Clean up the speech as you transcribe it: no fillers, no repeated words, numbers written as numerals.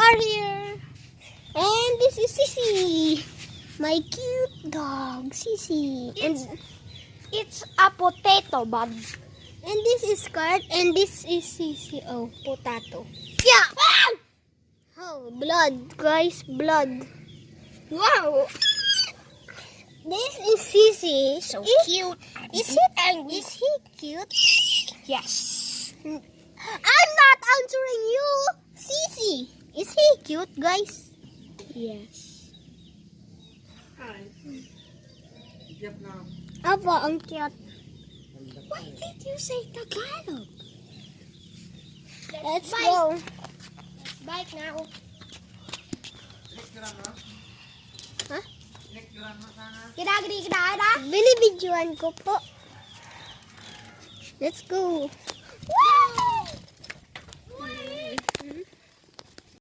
are here. And this is Sissy. My cute dog, Sissy. And It's a potato, bud. and this is Kurt. And this is Sissy. Oh, potato. Yeah. Oh, blood, guys, blood. Wow. This is Sissy. So Is- cute. Is he angry? Is he cute? Yes. I'm not answering you. Sissy. Is he cute, guys? Yes. Opo, ang cute. Why did you say Tagalog? Let's go. Let's bike now. Ha? Kita. Binibidyoan ko po. Let's go.